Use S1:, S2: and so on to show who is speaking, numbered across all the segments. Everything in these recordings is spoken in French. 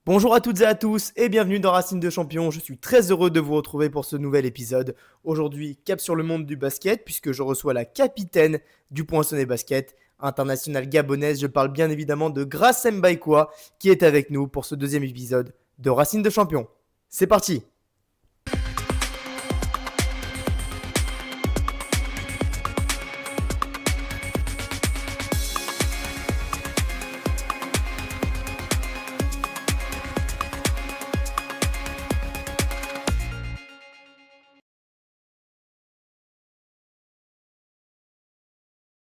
S1: Bonjour à toutes et à tous et bienvenue dans Racine de Champion. Je suis très heureux de vous retrouver pour ce nouvel épisode. Aujourd'hui, cap sur le monde du basket puisque je reçois la capitaine du Poinçonnet Basket, internationale gabonaise. Je parle bien évidemment de Grace Mbaïkoua qui est avec nous pour ce deuxième épisode de Racine de Champion. C'est parti!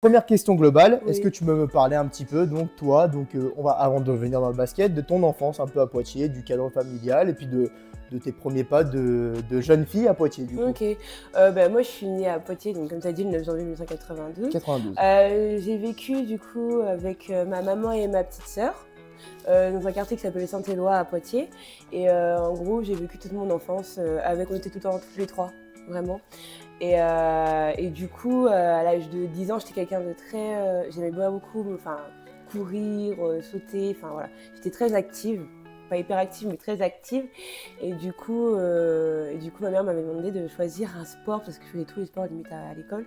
S1: Première question globale, est-ce que
S2: Oui.
S1: tu peux me parler un petit peu, donc toi, on va avant de venir dans le basket, de ton enfance un peu à Poitiers, du cadre familial et puis de tes premiers pas de jeune fille à Poitiers du coup.
S2: Ok. Moi, je suis née à Poitiers, donc comme tu as dit, le 9 janvier 1992.
S1: 92.
S2: J'ai vécu du coup avec ma maman et ma petite sœur dans un quartier qui s'appelait Saint-Éloi à Poitiers. Et en gros, j'ai vécu toute mon enfance avec, on était tout le temps tous les trois, vraiment. Et du coup, à l'âge de 10 ans, j'étais quelqu'un de très... j'aimais beaucoup courir, sauter, enfin voilà. J'étais très active. Pas hyper active, mais très active. Et du coup, ma mère m'avait demandé de choisir un sport, parce que je faisais tous les sports limite à l'école.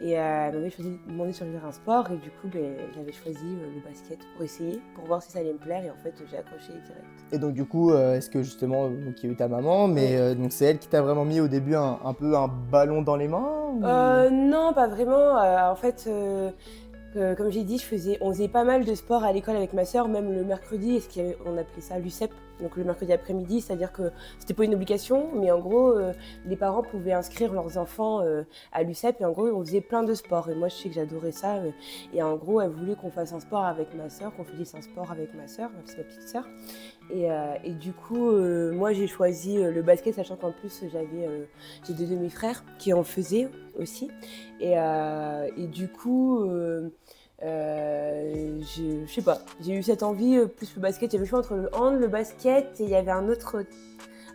S2: Et elle m'avait demandé de choisir un sport. Et du coup, j'avais choisi le basket pour essayer, pour voir si ça allait me plaire. Et en fait, j'ai accroché direct.
S1: Et donc du coup, est-ce que justement, donc il y a eu ta maman, mais donc c'est elle qui t'a vraiment mis au début un peu un ballon dans les mains ou...
S2: Non, pas vraiment. Comme j'ai dit, on faisait pas mal de sport à l'école avec ma sœur, même le mercredi, on appelait ça l'UCEP, donc le mercredi après-midi, c'est-à-dire que c'était pas une obligation, mais en gros, les parents pouvaient inscrire leurs enfants à l'UCEP, et en gros, on faisait plein de sports, et moi, je sais que j'adorais ça, et en gros, elle voulait qu'on fasse un sport avec ma sœur, qu'on fasse un sport avec ma sœur, c'est ma petite sœur, et du coup, moi, j'ai choisi le basket, sachant qu'en plus, j'ai deux demi-frères qui en faisaient aussi, et du coup... je sais pas, j'ai eu cette envie plus le basket. Il y avait le choix entre le hand, le basket et il y avait un autre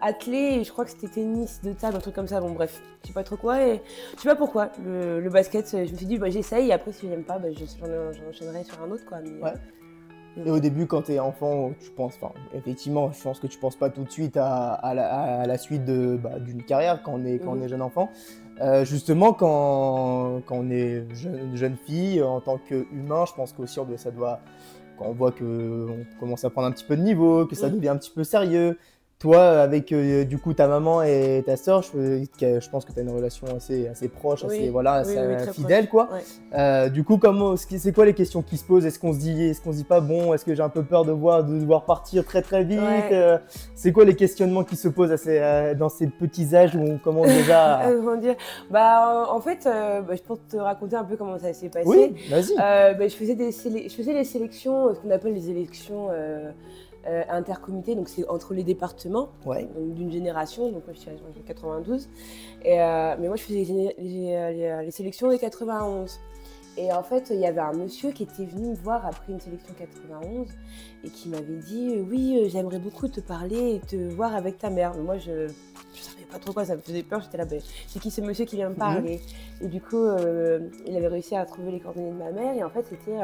S2: athlé et je crois que c'était tennis de table, un truc comme ça. Bon bref, je sais pas trop quoi et je sais pas pourquoi. Le basket, je me suis dit j'essaye et après si j'aime pas, j'enchaînerai sur un autre quoi.
S1: Ouais. Et au début, quand t'es enfant, tu penses, enfin, effectivement, je pense que tu penses pas tout de suite à la suite d'une carrière quand on est jeune enfant. Justement, quand on est jeune fille, en tant qu'humain, je pense qu'aussi quand on voit qu'on commence à prendre un petit peu de niveau, que ça devient un petit peu sérieux. Toi, avec du coup ta maman et ta sœur, je pense que tu as une relation assez proche,
S2: Oui, oui, très
S1: fidèle,
S2: proche.
S1: quoi.
S2: Ouais.
S1: Du coup, c'est quoi les questions qui se posent? Est-ce qu'on se dit pas bon? Est-ce que j'ai un peu peur de devoir partir très très vite?
S2: Ouais.
S1: C'est quoi les questionnements qui se posent dans ces petits âges où on commence déjà à...
S2: Comment dire en fait, je peux te raconter un peu comment ça s'est passé.
S1: Oui, vas-y.
S2: Je faisais les sélections, ce qu'on appelle les élections intercomités, donc c'est entre les départements donc d'une génération, donc moi je suis en 92, mais moi je faisais les sélections des 91. Et en fait, il y avait un monsieur qui était venu me voir après une sélection 91 et qui m'avait dit oui, j'aimerais beaucoup te parler et te voir avec ta mère. Mais moi, je savais pas trop quoi, ça me faisait peur. J'étais là, c'est qui ce monsieur qui vient me parler? Et du coup, il avait réussi à trouver les coordonnées de ma mère et en fait, c'était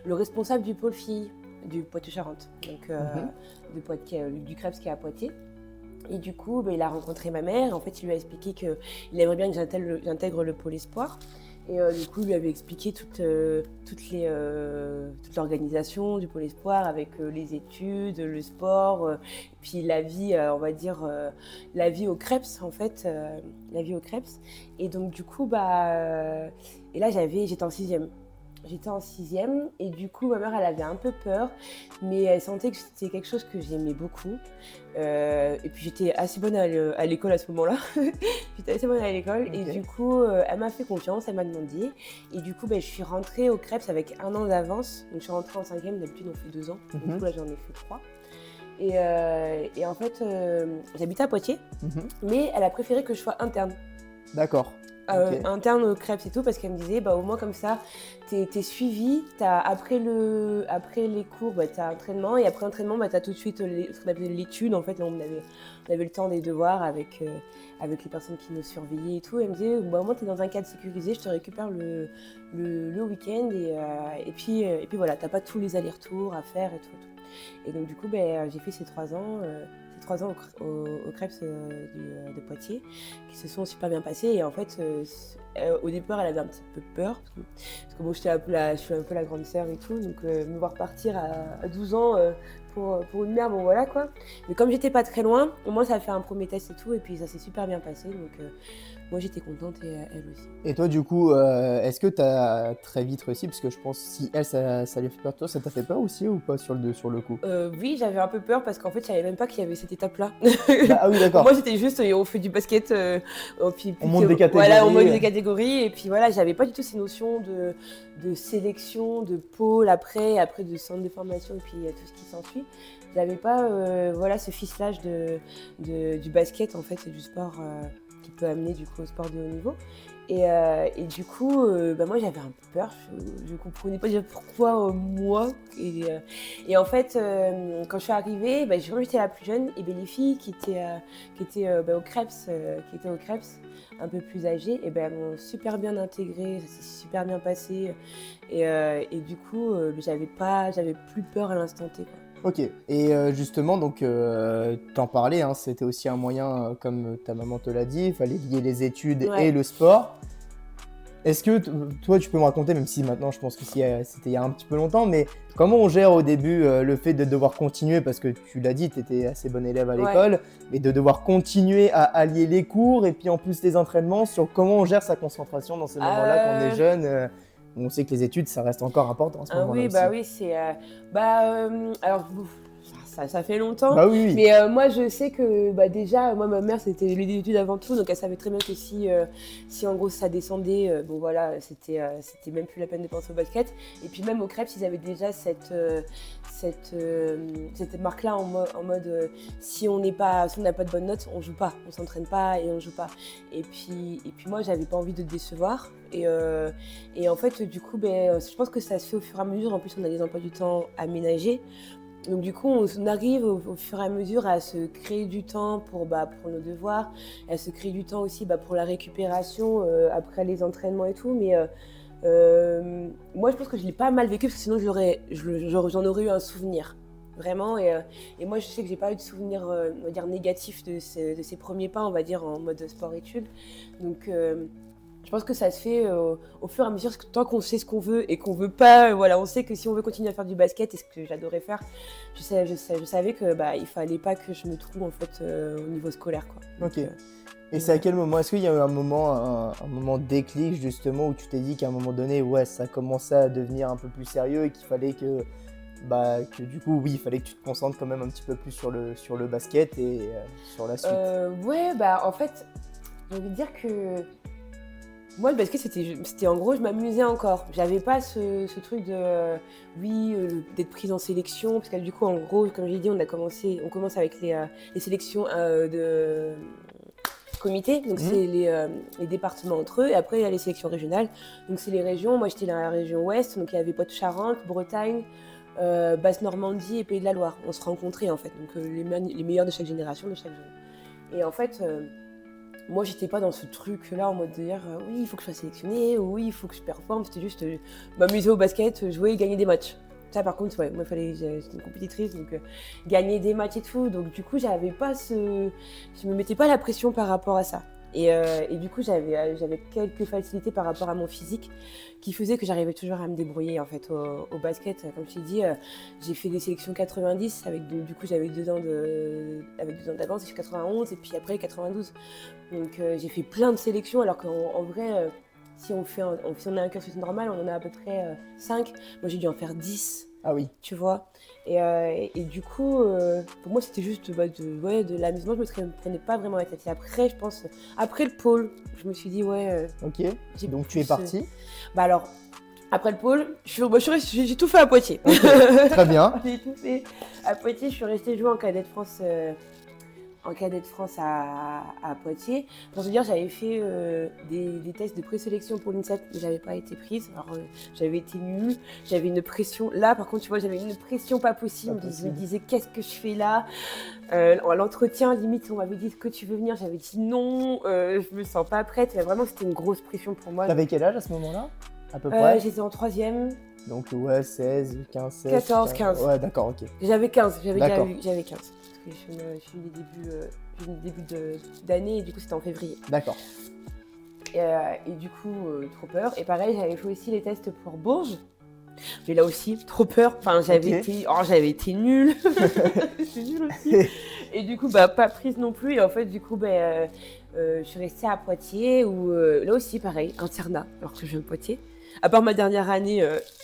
S2: le responsable du pôle filles du Poitou-Charentes, donc du Crêpes qui est à Poitiers. Et du coup, il a rencontré ma mère. En fait, il lui a expliqué qu'il aimerait bien que j'intègre le pôle espoir. Et du coup, il lui avait expliqué toute l'organisation du pôle espoir avec les études, le sport, puis la vie, on va dire, la vie au Crêpes, en fait, la vie au Crêpes. Et donc, du coup, et là, j'étais en sixième. J'étais en sixième et du coup, ma mère, elle avait un peu peur, mais elle sentait que c'était quelque chose que j'aimais beaucoup. Et puis, j'étais assez bonne à l'école à ce moment-là. J'étais assez bonne à l'école et du coup, elle m'a fait confiance, elle m'a demandé. Et du coup, je suis rentrée au Crêpes avec 1 an d'avance. Donc, je suis rentrée en cinquième, d'habitude, on fait 2 ans. Donc, du coup, là, j'en ai fait 3. Et en fait, j'habitais à Poitiers, mais elle a préféré que je sois interne.
S1: D'accord.
S2: interne au Krebs et tout, parce qu'elle me disait, au moins comme ça, t'es suivi, après les cours, t'as entraînement, et après entraînement, t'as tout de suite ce qu'on appelait l'étude. En fait, là, on avait le temps des devoirs avec les personnes qui nous surveillaient et tout. Elle me disait, au moins t'es dans un cadre sécurisé, je te récupère le week-end, et puis voilà, t'as pas tous les allers-retours à faire et tout. Et donc du coup, j'ai fait ces 3 ans. 3 ans au Krebs de Poitiers, qui se sont super bien passés. Et en fait, au départ, elle avait un petit peu peur, parce que bon, je suis un peu la grande sœur et tout, donc me voir partir à 12 ans pour une mère, bon voilà quoi. Mais comme j'étais pas très loin, au moins ça a fait un premier test et tout, et puis ça s'est super bien passé, donc moi j'étais contente et elle aussi.
S1: Et toi du coup, est-ce que tu as très vite réussi? Parce que je pense si elle, ça lui fait peur, toi ça t'a fait peur aussi ou pas sur le coup?
S2: Oui, j'avais un peu peur parce qu'en fait je savais même pas qu'il y avait cette étape-là.
S1: Ah oui, d'accord.
S2: Moi j'étais juste, on fait du basket, puis
S1: on monte des catégories.
S2: Voilà, on monte des catégories, et puis voilà, j'avais pas du tout ces notions de sélection, de pôle après de centre de formation, et puis tout ce qui s'ensuit. J'avais pas ce ficelage du basket en fait, et du sport qui peut amener du coup au sport de haut niveau. Et du coup, moi j'avais un peu peur, je comprenais pas déjà pourquoi moi. Et en fait, quand je suis arrivée, j'étais la plus jeune, et les filles qui étaient au Krebs, un peu plus âgées, et elles m'ont super bien intégrée, ça s'est super bien passé. Et du coup, j'avais plus peur à l'instant T, quoi.
S1: Ok, et justement, donc t'en parlais, hein, c'était aussi un moyen, comme ta maman te l'a dit, il fallait lier les études et le sport. Est-ce que toi, tu peux me raconter, même si maintenant je pense que c'était il y a un petit peu longtemps, mais comment on gère au début le fait de devoir continuer, parce que tu l'as dit, tu étais assez bon élève à l'école, mais de devoir continuer à allier les cours et puis en plus les entraînements, sur comment on gère sa concentration dans ces moments-là quand on est jeune on sait que les études, ça reste encore important à ce moment-là aussi.
S2: Oui, c'est... alors, ça fait longtemps,
S1: oui.
S2: Mais moi, je sais que déjà, moi, ma mère, c'était les études avant tout, donc elle savait très bien que si en gros ça descendait, c'était même plus la peine de penser au basket. Et puis même au Krebs, ils avaient déjà cette marque-là en mode si on n'a pas de bonnes notes, on joue pas, on s'entraîne pas et on joue pas. Et puis moi, j'avais pas envie de décevoir. Et en fait, du coup, je pense que ça se fait au fur et à mesure. En plus, on a des emplois du temps aménagés. Donc du coup, on arrive au fur et à mesure à se créer du temps pour nos devoirs, à se créer du temps aussi pour la récupération après les entraînements et tout. Mais moi, je pense que je l'ai pas mal vécu, parce que sinon j'en aurais eu un souvenir. Vraiment, et moi je sais que j'ai pas eu de souvenir on va dire négatif de ces premiers pas, on va dire, en mode sport-études. Donc je pense que ça se fait au fur et à mesure, parce que tant qu'on sait ce qu'on veut et qu'on veut pas, on sait que si on veut continuer à faire du basket, et ce que j'adorais faire, je savais que il fallait pas que je me trouve en fait au niveau scolaire, quoi.
S1: Ok. Et c'est à quel moment? Est-ce qu'il y a eu un moment déclic justement où tu t'es dit qu'à un moment donné, ça commençait à devenir un peu plus sérieux et qu'il fallait que du coup, oui, il fallait que tu te concentres quand même un petit peu plus sur le basket et sur la suite.
S2: En fait, j'ai envie de dire que moi, le basket, c'était en gros, je m'amusais encore. J'avais pas ce truc d'être prise en sélection, parce que du coup, en gros, comme j'ai dit, on commence avec les sélections de comité, donc c'est les départements entre eux, et après il y a les sélections régionales, donc c'est les régions. Moi, j'étais dans la région ouest, donc il y avait Poitou-Charentes, Bretagne, Basse-Normandie et Pays de la Loire. On se rencontrait en fait, donc les meilleurs de chaque génération, de chaque zone. Et en fait, moi, j'étais pas dans ce truc-là en mode de dire oui, il faut que je sois sélectionnée, ou oui, il faut que je performe. C'était juste m'amuser au basket, jouer, gagner des matchs. Ça, par contre, moi, j'étais une compétitrice, donc gagner des matchs et tout. Donc, du coup, je me mettais pas la pression par rapport à ça. Et du coup, j'avais quelques facilités par rapport à mon physique qui faisaient que j'arrivais toujours à me débrouiller en fait au basket. Comme je t'ai dit, j'ai fait des sélections 90 du coup j'avais 2 ans d'avance, j'ai fait 91 et puis après 92. Donc j'ai fait plein de sélections, alors qu'en vrai, si on a un cursus normal, on en a à peu près 5. Moi, j'ai dû en faire 10.
S1: Ah oui.
S2: Tu vois. Et du coup, pour moi, c'était juste de l'amusement. Je me prenais pas vraiment la tête. Et après, je pense, après le pôle, je me suis dit,
S1: ok. Donc, tu es partie
S2: alors, après le pôle, j'ai tout fait à Poitiers.
S1: Okay. Très bien.
S2: J'ai tout fait à Poitiers. Je suis restée jouer en cadet de France en cadet de France à Poitiers. Pour te dire, j'avais fait des tests de présélection pour l'INSEP, mais j'avais pas été prise. Alors, j'avais été nulle, j'avais une pression. Là, par contre, tu vois, j'avais une pression pas possible. Je me disais, qu'est-ce que je fais là? À l'entretien, limite, on m'avait dit que tu veux venir. J'avais dit non, je me sens pas prête. Et vraiment, c'était une grosse pression pour moi.
S1: T'avais quel âge à ce moment-là, à peu près?
S2: J'étais en 3e.
S1: Donc, ouais, 16, 15, 16.
S2: 14, 15.
S1: Ouais, d'accord, ok.
S2: J'avais 15, j'avais 15. Parce que je suis les débuts d'année et du coup, c'était en février.
S1: D'accord.
S2: Et du coup, trop peur. Et pareil, j'avais fait aussi les tests pour Bourges. Mais là aussi, trop peur. Enfin, j'avais été nulle. J'étais nulle aussi. Et du coup, pas prise non plus. Et en fait, du coup, je suis restée à Poitiers où là aussi, pareil, internat, alors que je viens de Poitiers. À part ma dernière année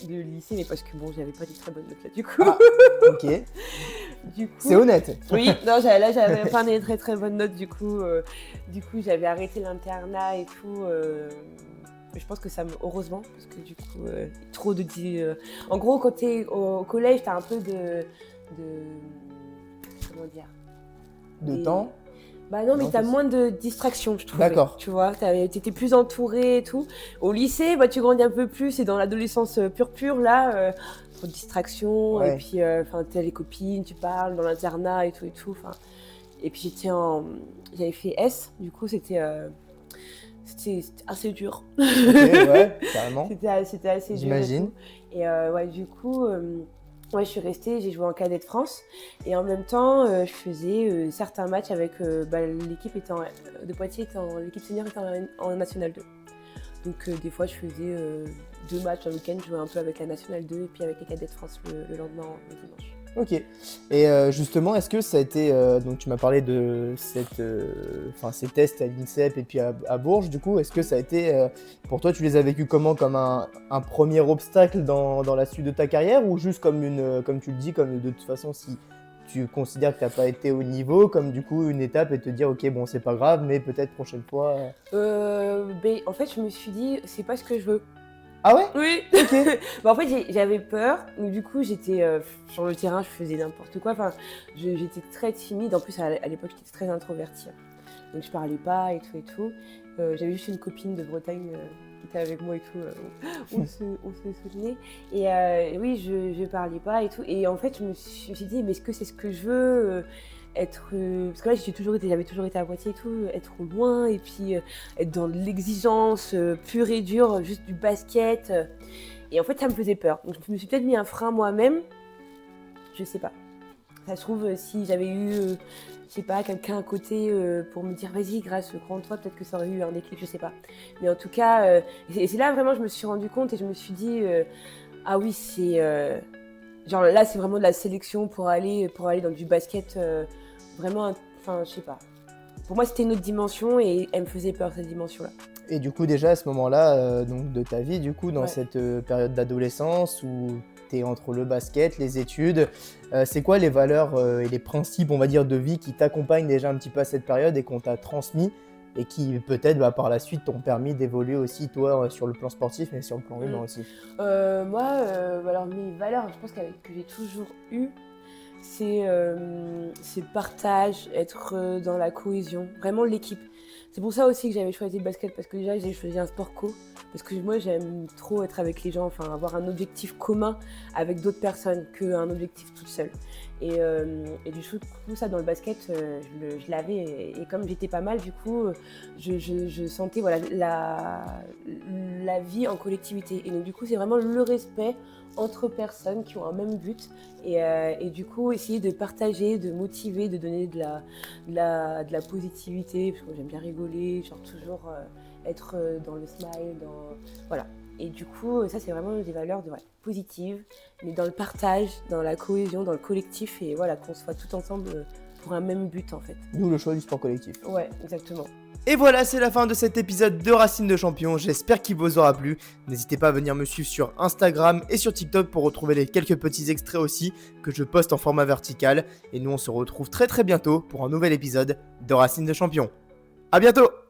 S2: de lycée, mais parce que bon, j'avais pas des très bonnes notes là, du coup.
S1: Ah, ok.
S2: Du coup,
S1: c'est honnête.
S2: Oui, non, j'avais pas des très très bonnes notes, du coup, j'avais arrêté l'internat et tout. Je pense que heureusement, parce que du coup, trop de... En gros, quand t'es au collège, t'as un peu de comment dire?
S1: Temps?
S2: Bah non, mais t'as moins de distractions, je trouve.
S1: D'accord.
S2: Tu vois, t'étais plus entourée et tout. Au lycée, tu grandis un peu plus, et dans l'adolescence pure, là, trop de distractions. Ouais. Et puis, t'as les copines, tu parles dans l'internat et tout. Et puis j'avais fait S, du coup, c'était assez dur.
S1: Ok, ouais, carrément.
S2: C'était assez dur.
S1: J'imagine.
S2: Et du coup... je suis restée, j'ai joué en cadet de France et en même temps, je faisais certains matchs avec l'équipe de Poitiers, l'équipe senior était en National 2. Donc des fois, je faisais 2 matchs un week-end, je jouais un peu avec la National 2 et puis avec les cadets de France le lendemain, le dimanche.
S1: Ok. Et justement, est-ce que ça a été... donc tu m'as parlé de ces tests à l'INSEP et puis à Bourges, du coup, est-ce que ça a été... pour toi, tu les as vécus comment? Comme un premier obstacle dans la suite de ta carrière ou juste comme comme tu le dis, comme de toute façon, si tu considères que tu n'as pas été au niveau, comme du coup une étape et te dire, ok, bon, c'est pas grave, mais peut-être prochaine fois...
S2: En fait, je me suis dit, c'est pas ce que je veux.
S1: Ah ouais?
S2: Oui. Ok. En fait, j'avais peur. Donc, du coup, j'étais sur le terrain, je faisais n'importe quoi. Enfin, j'étais très timide. En plus, à l'époque, j'étais très introvertie. Donc, je parlais pas et tout. J'avais juste une copine de Bretagne qui était avec moi et tout. On se soutenait. Et oui, je parlais pas et tout. Et en fait, je me suis dit, mais est-ce que c'est ce que je veux parce que là j'avais toujours été à Poitiers et tout, être loin et puis être dans l'exigence pure et dure, juste du basket. Et en fait, ça me faisait peur. Donc je me suis peut-être mis un frein moi-même. Je sais pas. Ça se trouve, si j'avais eu, je sais pas, quelqu'un à côté pour me dire vas-y, Grâce, prends-toi, peut-être que ça aurait eu un déclic, je sais pas. Mais en tout cas, c'est là vraiment je me suis rendu compte et je me suis dit ah oui, c'est genre là c'est vraiment de la sélection pour aller dans du basket. Vraiment, je sais pas. Pour moi, c'était une autre dimension et elle me faisait peur, cette dimension-là.
S1: Et du coup, déjà à ce moment-là donc de ta vie, du coup, dans cette période d'adolescence où tu es entre le basket, les études, c'est quoi les valeurs et les principes, on va dire, de vie qui t'accompagnent déjà un petit peu à cette période et qu'on t'a transmis et qui peut-être par la suite t'ont permis d'évoluer aussi, toi, sur le plan sportif, mais sur le plan humain aussi?
S2: Moi, alors mes valeurs, je pense que j'ai toujours eues, c'est partage, être dans la cohésion, vraiment l'équipe. C'est pour ça aussi que j'avais choisi le basket, parce que déjà j'ai choisi un sport co, parce que moi j'aime trop être avec les gens, avoir un objectif commun avec d'autres personnes qu'un objectif toute seule. Et du coup ça dans le basket, je l'avais, et comme j'étais pas mal, du coup je sentais la vie en collectivité. Et donc du coup c'est vraiment le respect entre personnes qui ont un même but et du coup essayer de partager, de motiver, de donner de la positivité, parce que j'aime bien rigoler, genre toujours être dans le smile, voilà. Et du coup ça c'est vraiment des valeurs positives, mais dans le partage, dans la cohésion, dans le collectif, et voilà, qu'on soit tout ensemble pour un même but en fait.
S1: D'où le choix du sport collectif.
S2: Ouais, exactement.
S1: Et voilà, c'est la fin de cet épisode de Racines de Champion. J'espère qu'il vous aura plu. N'hésitez pas à venir me suivre sur Instagram et sur TikTok pour retrouver les quelques petits extraits aussi que je poste en format vertical. Et nous, on se retrouve très très bientôt pour un nouvel épisode de Racines de Champion. À bientôt!